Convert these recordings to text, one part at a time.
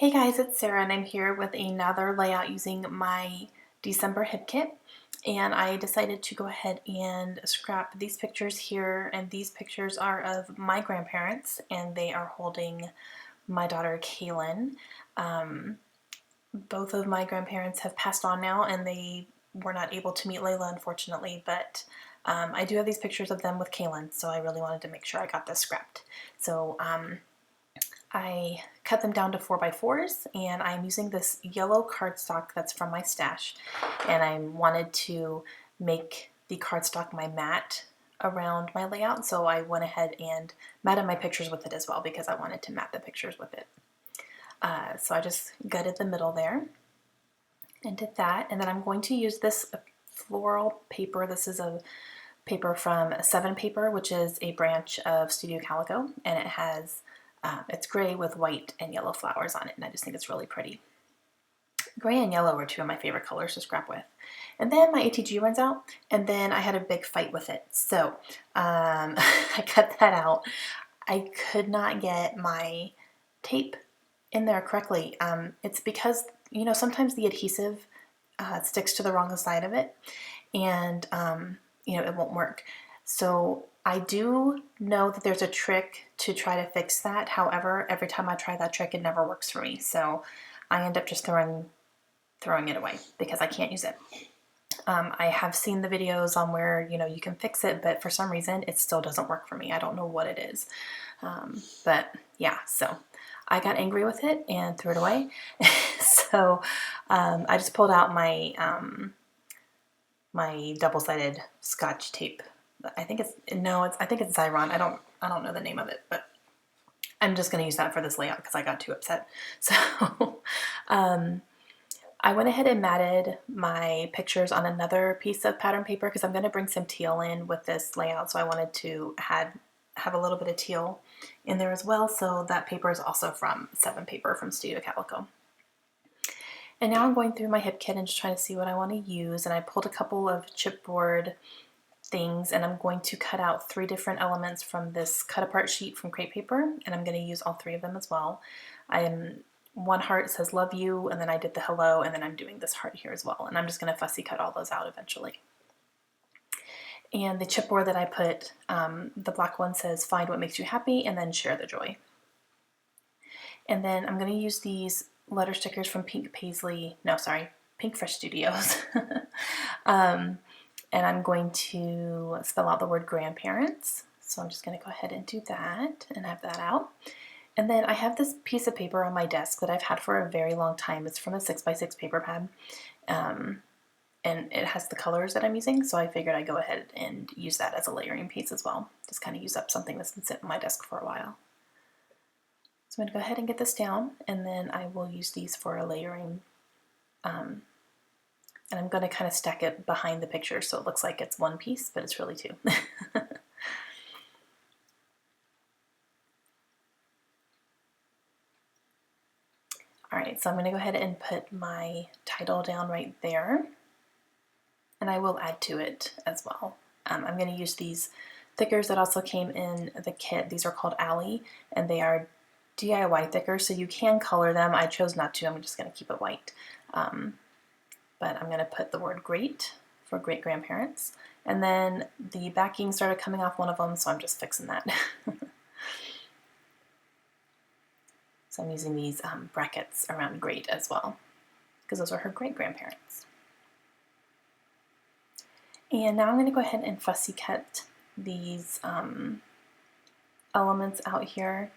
Hey guys, it's Sarah and I'm here with another layout using my December Hip Kit, and I decided to go ahead and scrap these pictures here, and these pictures are of my grandparents and they are holding my daughter Kaylin. Both of my grandparents have passed on now and they were not able to meet Layla, unfortunately, but I do have these pictures of them with Kaylin, so I really wanted to make sure I got this scrapped. So I cut them down to 4x4s, and I'm using this yellow cardstock that's from my stash, and I wanted to make the cardstock my mat around my layout, so I went ahead and matted my pictures with it as well because I wanted to mat the pictures with it. So I just gutted the middle there and did that, and then I'm going to use this floral paper. This is a paper from 7 Paper, which is a branch of Studio Calico, and it has it's gray with white and yellow flowers on it, and I just think it's really pretty. Gray and yellow are two of my favorite colors to scrap with. And then my ATG runs out, and then I had a big fight with it. So I cut that out. I could not get my tape in there correctly. It's because, you know, sometimes the adhesive sticks to the wrong side of it, and you know, it won't work. So I do know that there's a trick to try to fix that. However, every time I try that trick, it never works for me. So I end up just throwing it away because I can't use it. I have seen the videos on where, you know, you can fix it, but for some reason it still doesn't work for me. I don't know what it is. But yeah, so I got angry with it and threw it away. So I just pulled out my my double-sided Scotch tape. I think it's Xyron. I don't know the name of it, but I'm just going to use that for this layout because I got too upset. So I went ahead and matted my pictures on another piece of pattern paper because I'm going to bring some teal in with this layout, so I wanted to have a little bit of teal in there as well. So that paper is also from 7 Paper from Studio Calico. And now I'm going through my hip kit and just trying to see what I want to use, and I pulled a couple of chipboard things, and I'm going to cut out 3 different elements from this cut apart sheet from crepe paper, and I'm going to use all 3 of them as well. One heart says love you, and then I did the hello, and then I'm doing this heart here as well, and I'm just going to fussy cut all those out eventually. And the chipboard that I put, the black one says find what makes you happy and then share the joy. And then I'm going to use these letter stickers from Pink Fresh Studios. And I'm going to spell out the word grandparents. So I'm just going to go ahead and do that and have that out. And then I have this piece of paper on my desk that I've had for a very long time. It's from a 6x6 paper pad. And it has the colors that I'm using, so I figured I'd go ahead and use that as a layering piece as well. Just kind of use up something that's been sitting on my desk for a while. So I'm going to go ahead and get this down, and then I will use these for a layering. And I'm going to kind of stack it behind the picture so it looks like it's one piece, but it's really 2. Alright, so I'm going to go ahead and put my title down right there, and I will add to it as well. I'm going to use these thickers that also came in the kit. These are called Alley, and they are DIY thickers, so you can color them. I chose not to. I'm just going to keep it white. But I'm going to put the word great for great grandparents. And then the backing started coming off one of them, so I'm just fixing that. So I'm using these brackets around great as well, because those are her great grandparents. And now I'm going to go ahead and fussy cut these elements out here,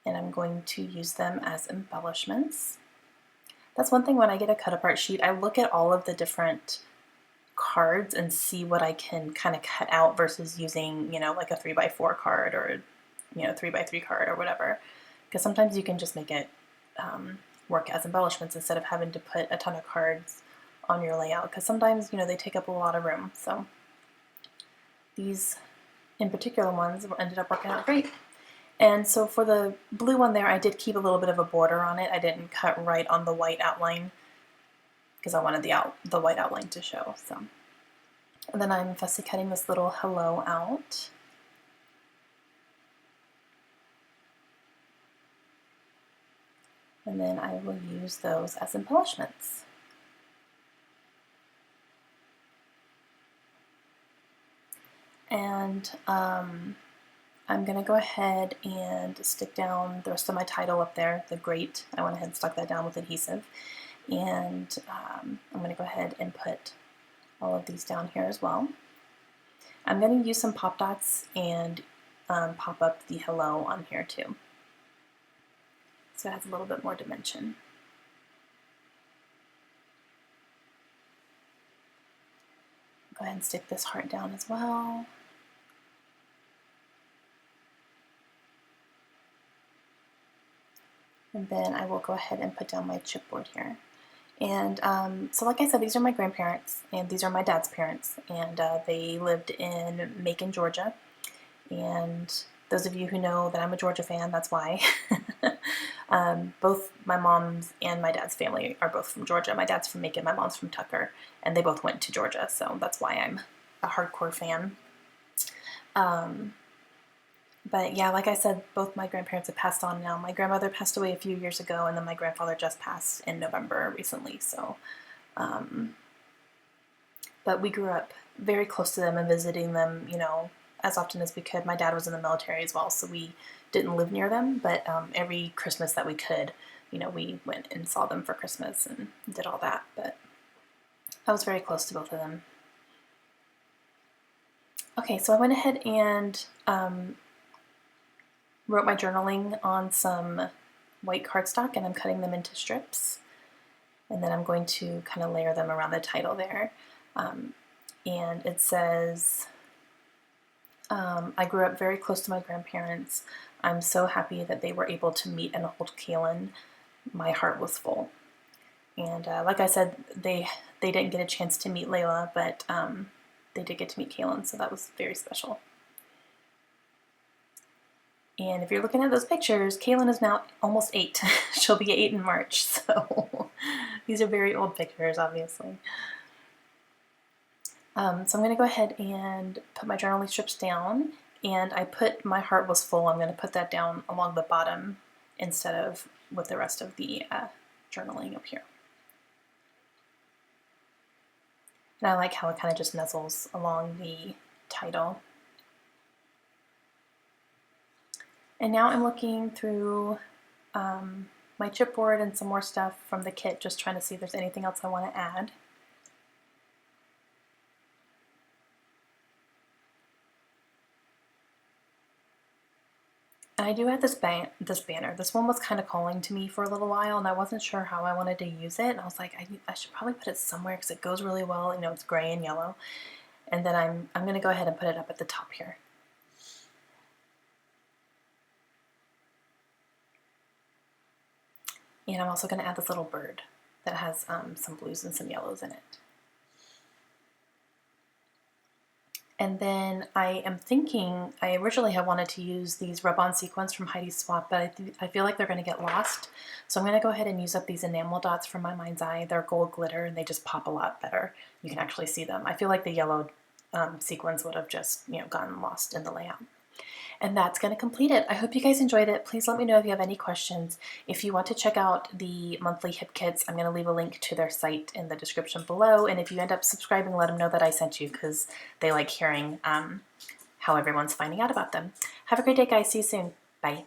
and I'm going to use them as embellishments. That's one thing when I get a cut apart sheet, I look at all of the different cards and see what I can kind of cut out versus using, you know, like a 3x4 card or, you know, 3x3 card or whatever. Because sometimes you can just make it work as embellishments instead of having to put a ton of cards on your layout. Because sometimes, you know, they take up a lot of room. So these in particular ones ended up working out great. And so for the blue one there, I did keep a little bit of a border on it. I didn't cut right on the white outline because I wanted the white outline to show. So, and then I'm fussy cutting this little hello out. And then I will use those as embellishments. And I'm going to go ahead and stick down the rest of my title up there, the great. I went ahead and stuck that down with adhesive. And I'm going to go ahead and put all of these down here as well. I'm going to use some pop dots and pop up the hello on here too. So it has a little bit more dimension. Go ahead and stick this heart down as well. And then I will go ahead and put down my chipboard here. And so like I said, these are my grandparents, and these are my dad's parents, and they lived in Macon, Georgia. And those of you who know that I'm a Georgia fan, that's why. Both my mom's and my dad's family are both from Georgia. My dad's from Macon, my mom's from Tucker, and they both went to Georgia, so that's why I'm a hardcore fan. But yeah, like I said, both my grandparents have passed on now. My grandmother passed away a few years ago, and then my grandfather just passed in November recently. So, but we grew up very close to them and visiting them, you know, as often as we could. My dad was in the military as well, so we didn't live near them, but every Christmas that we could, you know, we went and saw them for Christmas and did all that. But I was very close to both of them. Okay, so I went ahead and wrote my journaling on some white cardstock, and I'm cutting them into strips. And then I'm going to kind of layer them around the title there. And it says, I grew up very close to my grandparents. I'm so happy that they were able to meet and hold Kaylin. My heart was full. And like I said, they didn't get a chance to meet Layla, but they did get to meet Kaylin, so that was very special. And if you're looking at those pictures, Kaylin is now almost 8. She'll be 8 in March, so these are very old pictures, obviously. So I'm going to go ahead and put my journaling strips down, and I put my heart was full. I'm going to put that down along the bottom instead of with the rest of the journaling up here. And I like how it kind of just nuzzles along the title. And now I'm looking through my chipboard and some more stuff from the kit, just trying to see if there's anything else I want to add. And I do have this banner. This one was kind of calling to me for a little while, and I wasn't sure how I wanted to use it. And I was like, I should probably put it somewhere because it goes really well. You know, it's gray and yellow. And then I'm going to go ahead and put it up at the top here. And I'm also going to add this little bird that has some blues and some yellows in it. And then I am thinking, I originally had wanted to use these rub-on sequins from Heidi's Swap, but I feel like they're going to get lost. So I'm going to go ahead and use up these enamel dots from my Mind's Eye. They're gold glitter, and they just pop a lot better. You can actually see them. I feel like the yellow sequins would have just, you know, gotten lost in the layout. And that's going to complete it. I hope you guys enjoyed it. Please let me know if you have any questions. If you want to check out the monthly hip kits, I'm going to leave a link to their site in the description below. And if you end up subscribing, let them know that I sent you, because they like hearing how everyone's finding out about them. Have a great day, guys. See you soon. Bye.